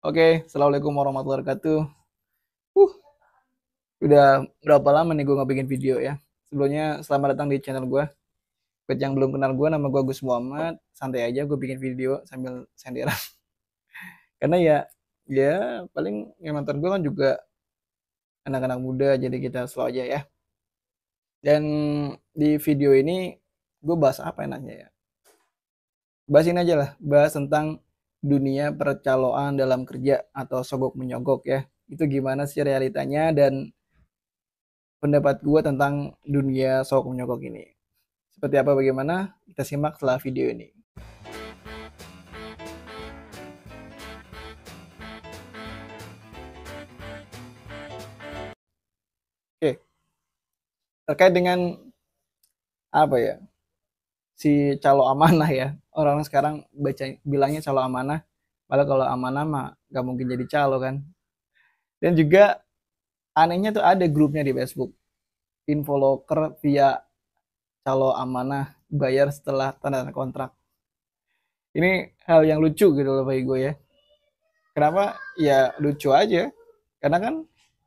Oke, assalamualaikum warahmatullahi wabarakatuh. Uh, udah berapa lama nih gue nggak bikin video ya? Sebelumnya selamat datang di channel gue. Buat yang belum kenal gue, nama gue Gus Muhammad. Santai aja gue bikin video sambil senderan. Karena ya paling yang nonton gue kan juga anak-anak muda, jadi kita slow aja ya. Dan di video ini gue bahas apa enaknya ya? Bahas ini aja lah, bahas tentang dunia percaloan dalam kerja atau sogok menyogok ya. Itu gimana sih realitanya dan pendapat gue tentang dunia sogok menyogok ini. Seperti apa bagaimana? Kita simak setelah video ini. Oke, terkait dengan apa ya? Si calo amanah ya. Orang sekarang baca bilangnya calo amanah. Padahal kalau amanah mah gak mungkin jadi calo kan. Dan juga anehnya tuh ada grupnya di Facebook. Info loker via calo amanah bayar setelah tanda kontrak. Ini hal yang lucu gitu loh bagi gue ya. Kenapa? Ya lucu aja. Karena kan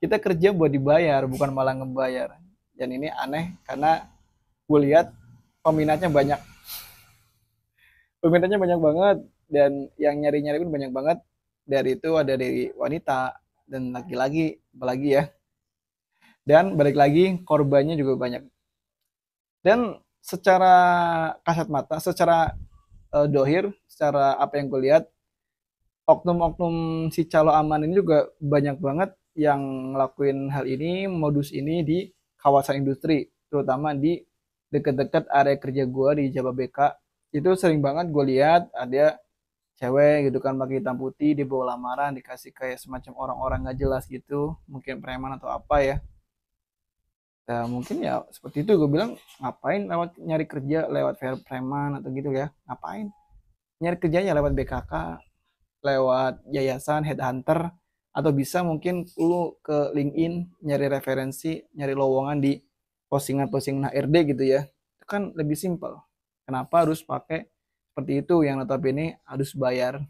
kita kerja buat dibayar, bukan malah ngebayar. Dan ini aneh karena gue lihat peminatnya banyak. Peminatnya banyak banget dan yang nyari-nyari pun banyak banget. Dari itu ada dari wanita dan laki-laki apalagi ya. Dan balik lagi korbannya juga banyak. Dan secara kasat mata, secara dohir, secara apa yang gue lihat, oknum-oknum si calo aman ini juga banyak banget yang ngelakuin hal ini, modus ini di kawasan industri, terutama di deket-deket area kerja gue di Jababeka. Itu sering banget gue lihat ada cewek gitu kan pakai hitam putih dibawa lamaran dikasih kayak semacam orang-orang nggak jelas gitu, mungkin preman atau apa ya. Ya mungkin ya seperti itu gue bilang ngapain lewat nyari kerja lewat preman atau gitu ya, ngapain nyari kerjanya lewat BKK, lewat yayasan headhunter, atau bisa mungkin lu ke LinkedIn nyari referensi, nyari lowongan di postingan-postingan HRD gitu ya. Itu kan lebih simpel. Kenapa harus pakai seperti itu yang notabene harus bayar?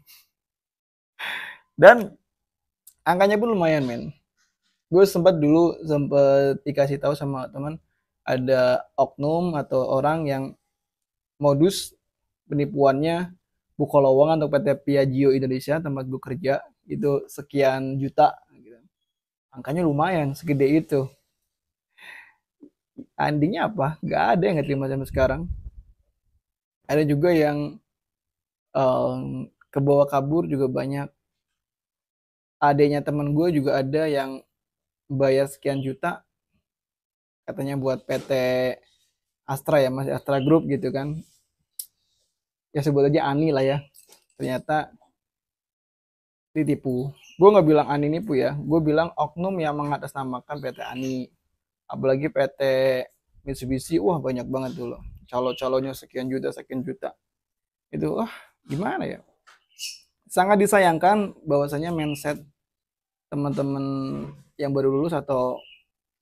Dan angkanya pun lumayan men. Gue sempat dikasih tahu sama teman ada oknum atau orang yang modus penipuannya buka lowongan untuk PT Piaggio Indonesia tempat gue kerja itu sekian juta gitu. Angkanya lumayan segede itu. Endingnya apa? Gak ada yang terima sampai sekarang. Ada juga yang kebawa kabur juga banyak. Adanya temen gue juga ada yang bayar sekian juta katanya buat PT Astra ya, masih Astra Group gitu kan. Ya sebut aja Ani lah ya. Ternyata ditipu. Gue nggak bilang Ani nipu ya, gue bilang oknum yang mengatasnamakan PT Ani. Apalagi PT Mitsubishi, wah banyak banget dulu. Calo-calonya sekian juta. Itu wah gimana ya? Sangat disayangkan bahwasanya mindset teman-teman yang baru lulus atau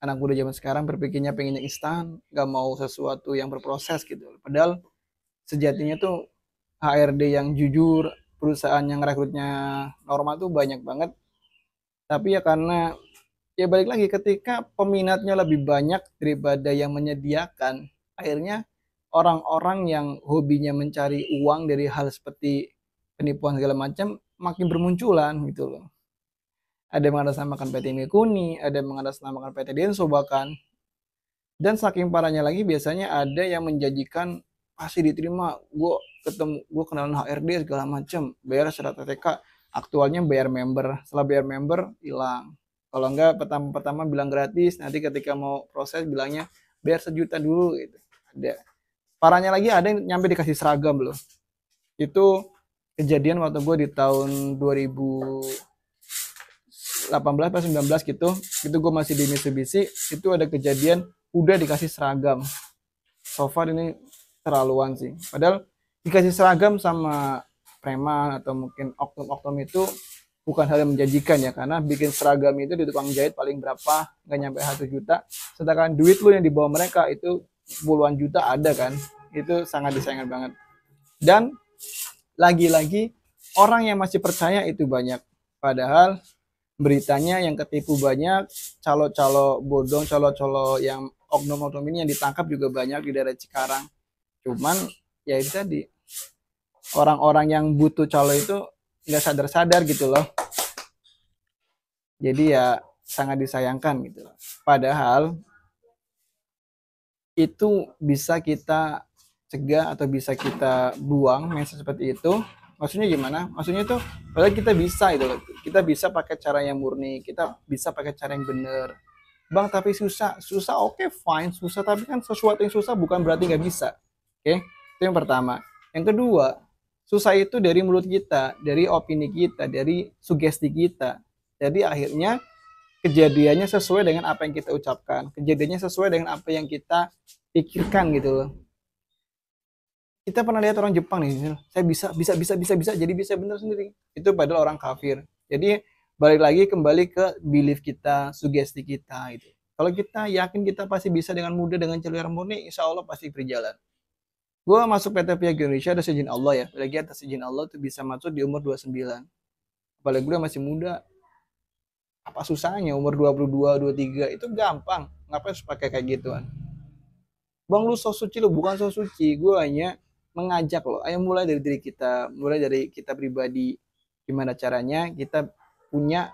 anak muda zaman sekarang berpikirnya pengennya instan, gak mau sesuatu yang berproses gitu. Padahal sejatinya tuh HRD yang jujur, perusahaan yang rekrutnya normal tuh banyak banget. Tapi ya karena ya balik lagi ketika peminatnya lebih banyak daripada yang menyediakan, akhirnya orang-orang yang hobinya mencari uang dari hal seperti penipuan segala macam makin bermunculan gitu loh. Ada yang mengatasnamakan PT Mikuni, ada yang mengatasnamakan PT Denso bahkan. Dan saking parahnya lagi biasanya ada yang menjanjikan pasti diterima, gue kenalan HRD segala macam, bayar syarat TTK, aktualnya bayar member, setelah bayar member hilang. Kalau enggak pertama-pertama bilang gratis, nanti ketika mau proses bilangnya bayar 1 juta dulu gitu. Ada. Parahnya lagi ada yang nyampe dikasih seragam loh. Itu kejadian waktu gue di tahun 2018 atau 19 gitu. Itu gue masih di Mitsubishi, itu ada kejadian udah dikasih seragam. So far ini terlaluan sih. Padahal dikasih seragam sama preman atau mungkin oknum-oknum itu bukan hal yang menjanjikan ya, karena bikin seragam itu di tukang jahit paling berapa, nggak nyampe 1 juta, sedangkan duit lu yang dibawa mereka itu puluhan juta ada kan. Itu sangat disayangkan banget. Dan lagi-lagi orang yang masih percaya itu banyak. Padahal beritanya yang ketipu banyak, calo-calo bodong, calo-calo yang oknum-oknum ini yang ditangkap juga banyak di daerah Cikarang. Cuman ya itu tadi, orang-orang yang butuh calo itu nggak sadar-sadar gitu loh. Jadi ya sangat disayangkan gitu loh. Padahal itu bisa kita cegah atau bisa kita buang message seperti itu. Maksudnya gimana? Maksudnya itu padahal kita bisa itu loh. Kita bisa pakai cara yang murni, kita bisa pakai cara yang benar. Bang, tapi susah. Susah oke, fine. Susah, tapi kan sesuatu yang susah bukan berarti nggak bisa. Oke, itu yang pertama. Yang kedua, susah itu dari mulut kita, dari opini kita, dari sugesti kita. Jadi akhirnya kejadiannya sesuai dengan apa yang kita ucapkan, kejadiannya sesuai dengan apa yang kita pikirkan gitu loh. Kita pernah lihat orang Jepang nih, saya bisa, jadi bisa benar sendiri. Itu padahal orang kafir. Jadi balik lagi kembali ke belief kita, sugesti kita itu. Kalau kita yakin kita pasti bisa dengan mudah dengan jalur harmoni, insya Allah pasti berjalan. Gue masuk PT Pihak Indonesia ada izin Allah ya. Lagi atas izin Allah tuh bisa masuk di umur 29. Apalagi gue masih muda. Apa susahnya umur 22, 23 itu gampang. Ngapain harus pakai kayak gituan? Bang lu so suci, lu bukan so suci. Gue hanya mengajak lo. Ayo mulai dari diri kita, mulai dari kita pribadi. Gimana caranya kita punya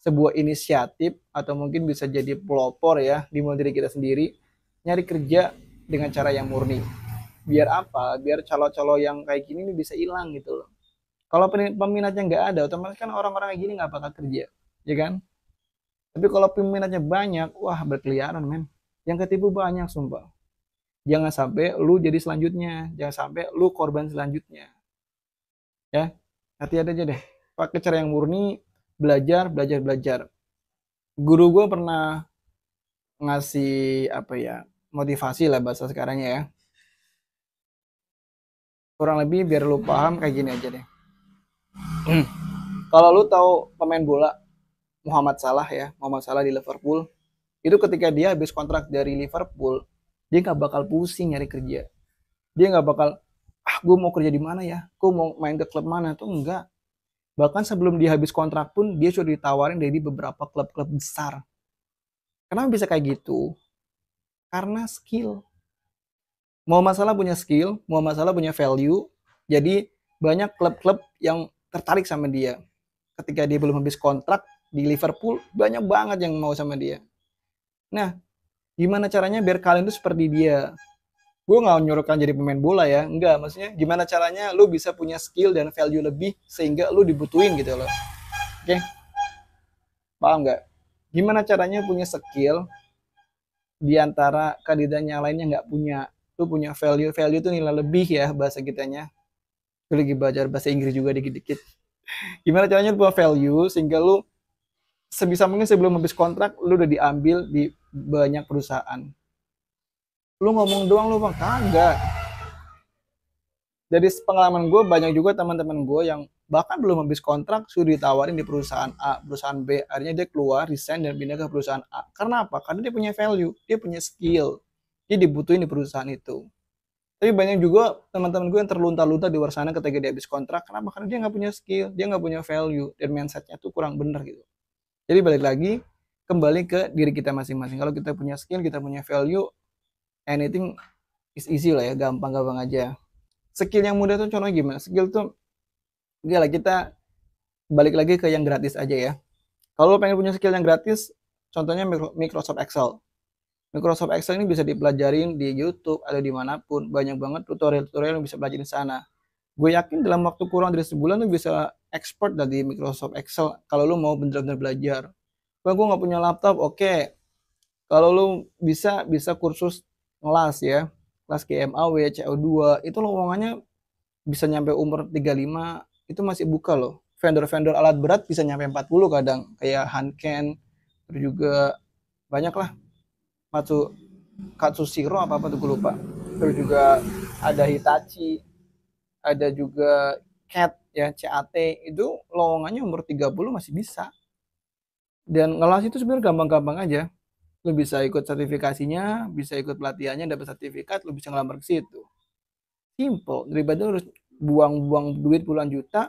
sebuah inisiatif atau mungkin bisa jadi pelopor ya dimulai dari kita sendiri, nyari kerja dengan cara yang murni. Biar apa? Biar calo-calo yang kayak gini nih bisa hilang gitu loh. Kalau peminatnya nggak ada, otomatis kan orang-orang kayak gini nggak bakal kerja, ya kan? Tapi kalau peminatnya banyak, wah berkeliaran men. Yang ketipu banyak sumpah. Jangan sampai lu jadi selanjutnya, jangan sampai lu korban selanjutnya. Ya, hati-hati aja deh. Pakai cara yang murni, belajar, belajar, belajar. Guru gue pernah ngasih apa ya, motivasi lah bahasa sekarangnya ya. Kurang lebih biar lu paham kayak gini aja deh. Kalau lu tahu pemain bola Muhammad Salah ya, Muhammad Salah di Liverpool, itu ketika dia habis kontrak dari Liverpool, dia nggak bakal pusing nyari kerja. Dia nggak bakal, gue mau kerja di mana ya, gue mau main ke klub mana, tuh enggak. Bahkan sebelum dia habis kontrak pun, dia sudah ditawarin dari beberapa klub-klub besar. Kenapa bisa kayak gitu? Karena skill. Muhammad Salah punya skill, Muhammad Salah punya value, jadi banyak klub-klub yang tertarik sama dia. Ketika dia belum habis kontrak di Liverpool, banyak banget yang mau sama dia. Nah, gimana caranya biar kalian tuh seperti dia? Gue nggak nyuruh kalian jadi pemain bola ya, enggak. Maksudnya gimana caranya lu bisa punya skill dan value lebih sehingga lu dibutuhin gitu loh. Oke, paham nggak? Gimana caranya punya skill di antara kandidat yang lainnya nggak punya? Lu punya value, value itu nilai lebih ya bahasa kitanya. Gue lagi belajar bahasa Inggris juga dikit-dikit. Gimana caranya lu punya value sehingga lu sebisa mungkin sebelum habis kontrak lu udah diambil di banyak perusahaan. Lu ngomong doang lu bang, kagak. Dari pengalaman gue banyak juga teman-teman gue yang bahkan belum habis kontrak sudah ditawarin di perusahaan A, perusahaan B, akhirnya dia keluar, resign dan pindah ke perusahaan A. Karena apa? Karena dia punya value, dia punya skill, dia dibutuhin di perusahaan itu. Tapi banyak juga teman-teman gue yang terlunta-lunta di luar sana ketika dia habis kontrak. Kenapa? Karena dia nggak punya skill, dia nggak punya value, dan mindsetnya tuh kurang bener gitu. Jadi balik lagi, kembali ke diri kita masing-masing. Kalau kita punya skill, kita punya value, anything is easy lah ya, gampang-gampang aja. Skill yang mudah tuh contohnya gimana? Skill tuh, lah kita balik lagi ke yang gratis aja ya. Kalau pengen punya skill yang gratis, contohnya Microsoft Excel. Microsoft Excel ini bisa dipelajarin di YouTube, ada dimanapun. Banyak banget tutorial-tutorial yang bisa belajar di sana. Gue yakin dalam waktu kurang dari sebulan lu bisa expert dari Microsoft Excel kalau lu mau bener-bener belajar. Bang, gue nggak punya laptop, oke. Kalau lu bisa kursus kelas ya, kelas KMAW, CO2, itu lowongannya bisa nyampe umur 35, itu masih buka loh. Vendor-vendor alat berat bisa nyampe 40 kadang, kayak Hanken, terus juga banyak lah, Katsushiro apa tuh gue lupa. Terus juga ada Hitachi, ada juga CAT ya, CAT, itu lowongannya umur 30 masih bisa. Dan ngelas itu sebenarnya gampang-gampang aja. Lu bisa ikut sertifikasinya, bisa ikut pelatihannya, dapat sertifikat, lu bisa ngelamar ke situ. Simple, daripada lu harus buang-buang duit puluhan juta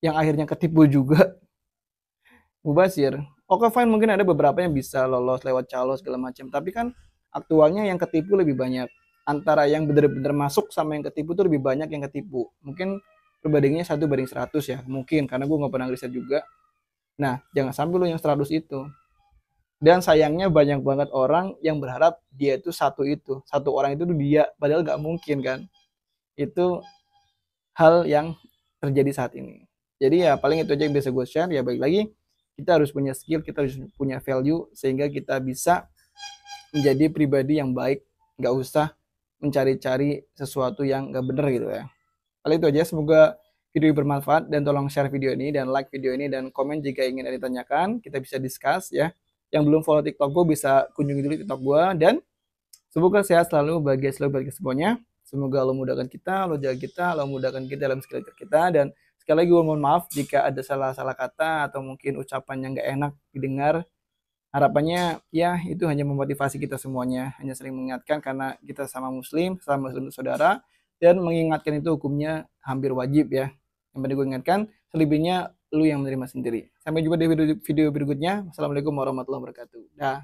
yang akhirnya ketipu juga. mubazir. Oke fine, mungkin ada beberapa yang bisa lolos lewat calo segala macam, tapi kan aktualnya yang ketipu lebih banyak. Antara yang benar-benar masuk sama yang ketipu tuh lebih banyak yang ketipu. Mungkin perbandingannya 1 banding 100 ya, mungkin karena gue nggak pernah riset juga. Nah, jangan sampai lo yang 100 itu. Dan sayangnya banyak banget orang yang berharap dia itu, satu orang itu tuh dia, padahal nggak mungkin kan. Itu hal yang terjadi saat ini. Jadi ya paling itu aja yang bisa gue share. Ya baik lagi, kita harus punya skill, kita harus punya value sehingga kita bisa menjadi pribadi yang baik, nggak usah mencari-cari sesuatu yang nggak bener gitu ya. Paling itu aja, semoga video ini bermanfaat dan tolong share video ini dan like video ini dan komen jika ingin ada ditanyakan, kita bisa discuss ya. Yang belum follow TikTok gue bisa kunjungi dulu TikTok gue dan semoga sehat selalu, bahagia selalu bagi semuanya. Semoga Allah mudahkan kita, Allah jaga kita, Allah mudahkan kita dalam segala kita. Dan sekali lagi gue mohon maaf jika ada salah-salah kata atau mungkin ucapan yang gak enak didengar. Harapannya ya itu hanya memotivasi kita semuanya, hanya sering mengingatkan karena kita sama muslim saudara, dan mengingatkan itu hukumnya hampir wajib ya. Yang penting gue ingatkan, selebihnya lu yang menerima sendiri. Sampai jumpa di video berikutnya. Assalamualaikum warahmatullahi wabarakatuh. Dah.